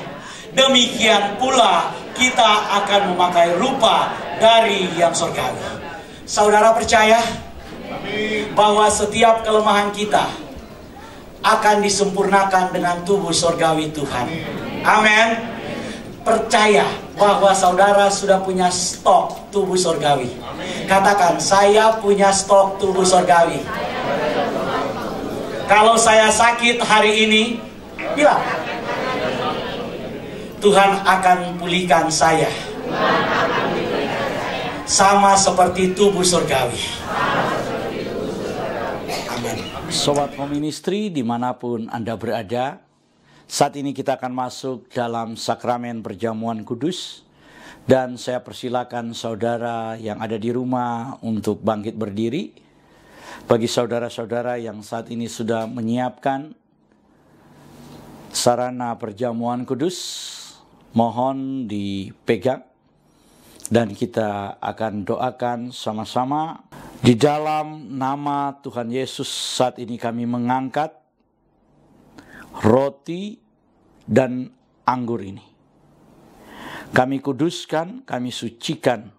demikian pula kita akan memakai rupa dari yang surgawi. Saudara percaya bahwa setiap kelemahan kita akan disempurnakan dengan tubuh surgawi Tuhan. Amin. Percaya bahwa saudara sudah punya stok tubuh surgawi. Katakan, saya punya stok tubuh surgawi. Kalau saya sakit hari ini, bilang, Tuhan akan pulihkan saya. Sama seperti tubuh surgawi. Amin. Sobat Home Ministry dimanapun Anda berada, saat ini kita akan masuk dalam sakramen perjamuan kudus. Dan saya persilakan saudara yang ada di rumah untuk bangkit berdiri. Bagi saudara-saudara yang saat ini sudah menyiapkan sarana perjamuan kudus, mohon dipegang dan kita akan doakan sama-sama. Di dalam nama Tuhan Yesus, saat ini kami mengangkat roti dan anggur ini. Kami kuduskan, kami sucikan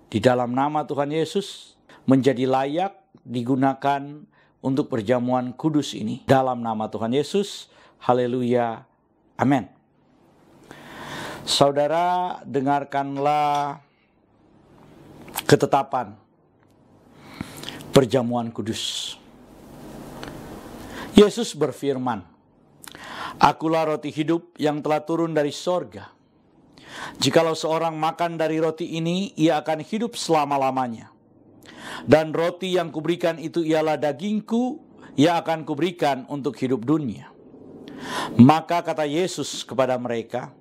di dalam nama Tuhan Yesus, menjadi layak digunakan untuk perjamuan kudus ini. Dalam nama Tuhan Yesus, haleluya, amin. Saudara, dengarkanlah ketetapan perjamuan kudus. Yesus berfirman, "Akulah roti hidup yang telah turun dari sorga. Jikalau seorang makan dari roti ini, ia akan hidup selama-lamanya. Dan roti yang kuberikan itu ialah dagingku, yang akan kuberikan untuk hidup dunia. Maka kata Yesus kepada mereka,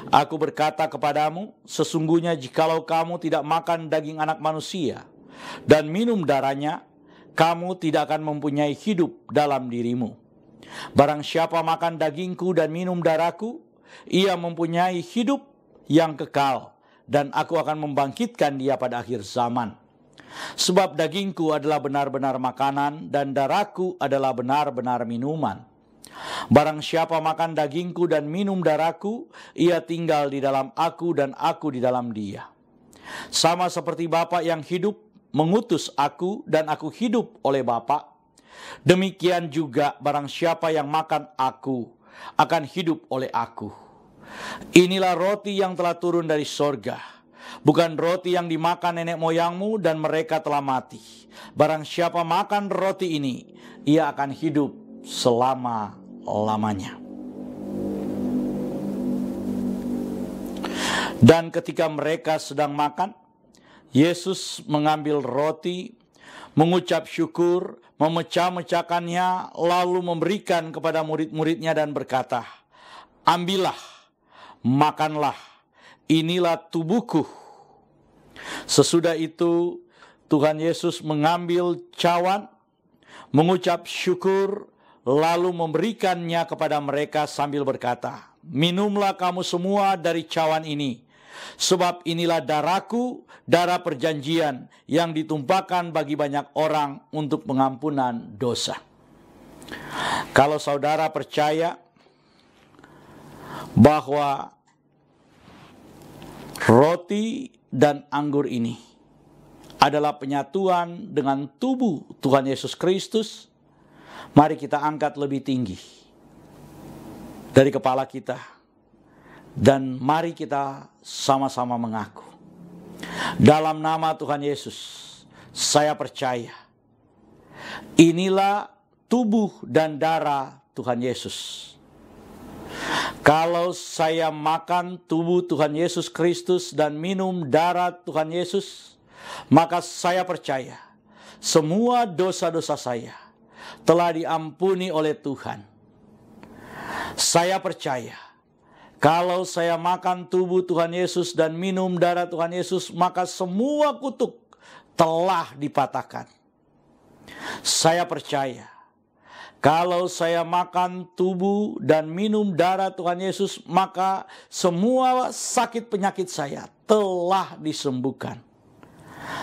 Aku berkata kepadamu, sesungguhnya jikalau kamu tidak makan daging anak manusia dan minum darahnya, kamu tidak akan mempunyai hidup dalam dirimu. Barang siapa makan dagingku dan minum darahku, ia mempunyai hidup yang kekal, dan aku akan membangkitkan dia pada akhir zaman. Sebab dagingku adalah benar-benar makanan, dan darahku adalah benar-benar minuman. Barang siapa makan dagingku dan minum darahku, ia tinggal di dalam aku dan aku di dalam dia. Sama seperti Bapa yang hidup mengutus aku dan aku hidup oleh Bapa, demikian juga barang siapa yang makan aku akan hidup oleh aku. Inilah roti yang telah turun dari sorga, bukan roti yang dimakan nenek moyangmu dan mereka telah mati. Barang siapa makan roti ini, ia akan hidup selama-lamanya. Dan ketika mereka sedang makan, Yesus mengambil roti, mengucap syukur, memecah-mecahkannya, lalu memberikan kepada murid-muridnya dan berkata, Ambillah, makanlah, inilah tubuhku. Sesudah itu Tuhan Yesus mengambil cawan, mengucap syukur, lalu memberikannya kepada mereka sambil berkata, Minumlah kamu semua dari cawan ini, sebab inilah darahku, darah perjanjian yang ditumpahkan bagi banyak orang untuk pengampunan dosa. Kalau saudara percaya bahwa roti dan anggur ini adalah penyatuan dengan tubuh Tuhan Yesus Kristus, mari kita angkat lebih tinggi dari kepala kita, dan mari kita sama-sama mengaku, dalam nama Tuhan Yesus, saya percaya inilah tubuh dan darah Tuhan Yesus. Kalau saya makan tubuh Tuhan Yesus Kristus dan minum darah Tuhan Yesus, maka saya percaya semua dosa-dosa saya telah diampuni oleh Tuhan. Saya percaya kalau saya makan tubuh Tuhan Yesus dan minum darah Tuhan Yesus, maka semua kutuk telah dipatahkan. Saya percaya kalau saya makan tubuh dan minum darah Tuhan Yesus, maka semua sakit penyakit saya telah disembuhkan.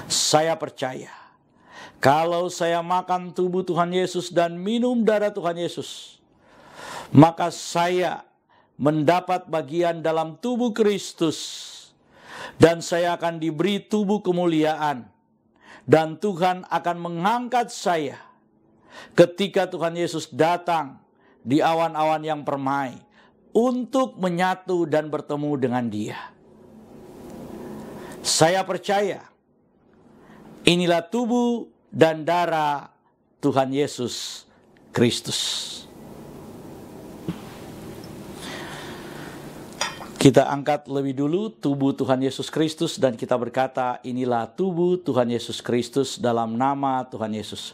Saya percaya kalau saya makan tubuh Tuhan Yesus dan minum darah Tuhan Yesus, maka saya mendapat bagian dalam tubuh Kristus, dan saya akan diberi tubuh kemuliaan, dan Tuhan akan mengangkat saya ketika Tuhan Yesus datang di awan-awan yang permai untuk menyatu dan bertemu dengan Dia. Saya percaya inilah tubuh dan darah Tuhan Yesus Kristus. Kita angkat lebih dulu tubuh Tuhan Yesus Kristus dan kita berkata, inilah tubuh Tuhan Yesus Kristus dalam nama Tuhan Yesus.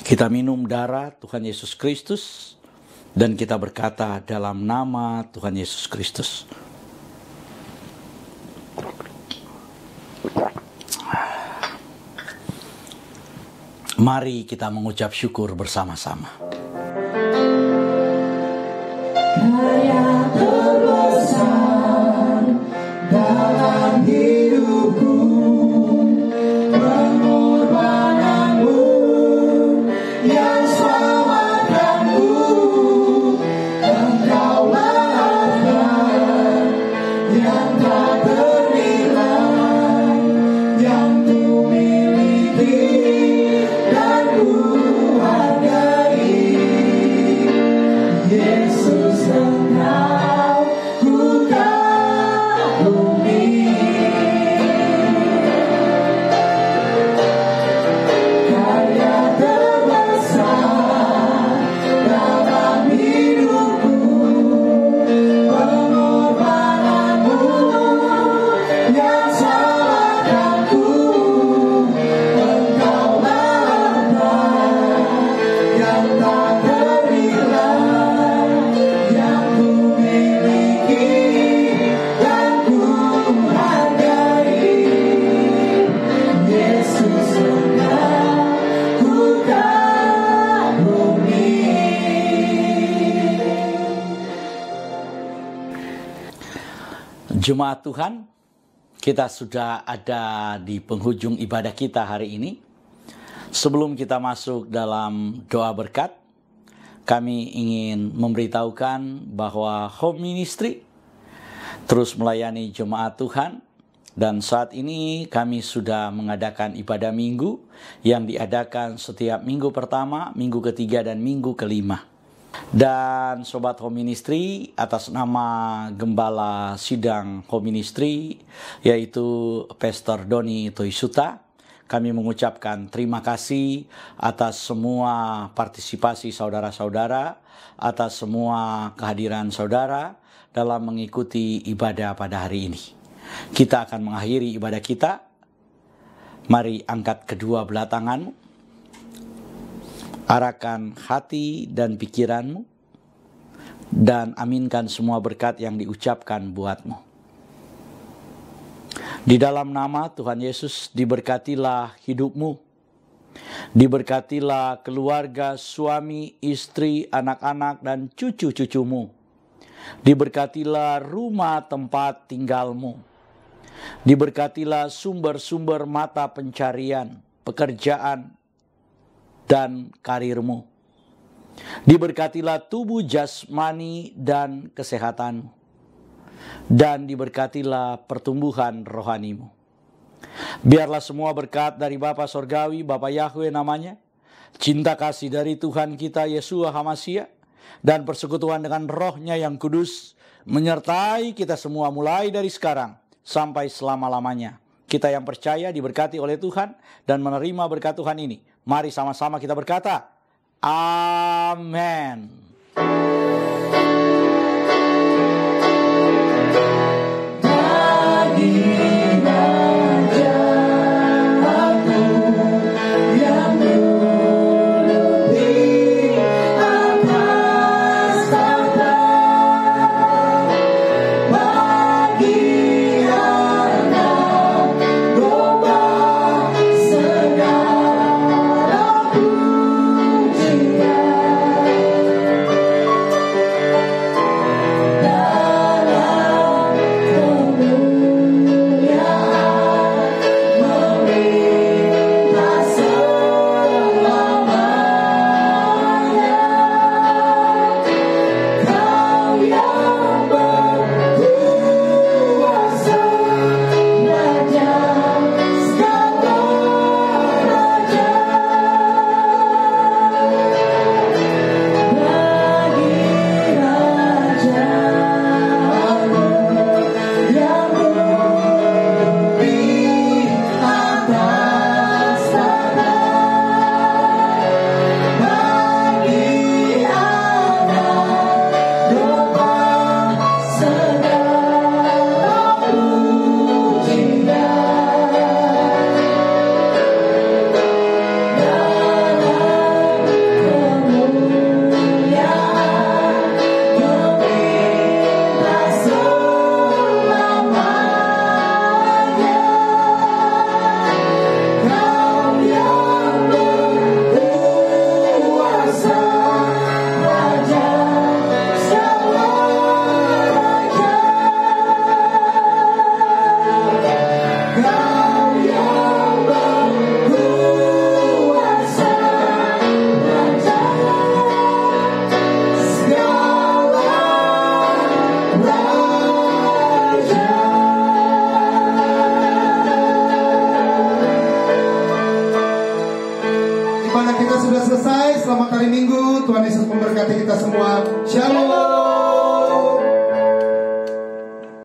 Kita minum darah Tuhan Yesus Kristus dan kita berkata dalam nama Tuhan Yesus Kristus. Mari kita mengucap syukur bersama-sama. Karya terbesar dalam hidupku, pengorbananmu yang selamatkanku, engkaulah harta yang tak ternilai, yang ku miliki dan ku hargai. Jemaat Tuhan, kita sudah ada di penghujung ibadah kita hari ini. Sebelum kita masuk dalam doa berkat, kami ingin memberitahukan bahwa Home Ministry terus melayani jemaat Tuhan. Dan saat ini kami sudah mengadakan ibadah minggu yang diadakan setiap minggu pertama, minggu ketiga, dan minggu kelima. Dan Sobat Home Ministry, atas nama Gembala Sidang Home Ministry, yaitu Pastor Doni Toisuta, kami mengucapkan terima kasih atas semua partisipasi saudara-saudara, atas semua kehadiran saudara dalam mengikuti ibadah pada hari ini. Kita akan mengakhiri ibadah kita. Mari angkat kedua belah tanganmu. Arahkan hati dan pikiranmu, dan aminkan semua berkat yang diucapkan buatmu. Di dalam nama Tuhan Yesus, diberkatilah hidupmu, diberkatilah keluarga, suami, istri, anak-anak, dan cucu-cucumu. Diberkatilah rumah tempat tinggalmu, diberkatilah sumber-sumber mata pencarian, pekerjaan, dan karirmu. Diberkatilah tubuh jasmani dan kesehatanmu, dan diberkatilah pertumbuhan rohanimu. Biarlah semua berkat dari Bapa Sorgawi, Bapa Yahweh namanya, cinta kasih dari Tuhan kita Yeshua HaMashiach, dan persekutuan dengan Roh-Nya yang kudus menyertai kita semua mulai dari sekarang sampai selama-lamanya. Kita yang percaya diberkati oleh Tuhan dan menerima berkat Tuhan ini. Mari sama-sama kita berkata, amin. Ibadah kita sudah selesai. Selamat hari Minggu. Tuhan Yesus memberkati kita semua. Shalom.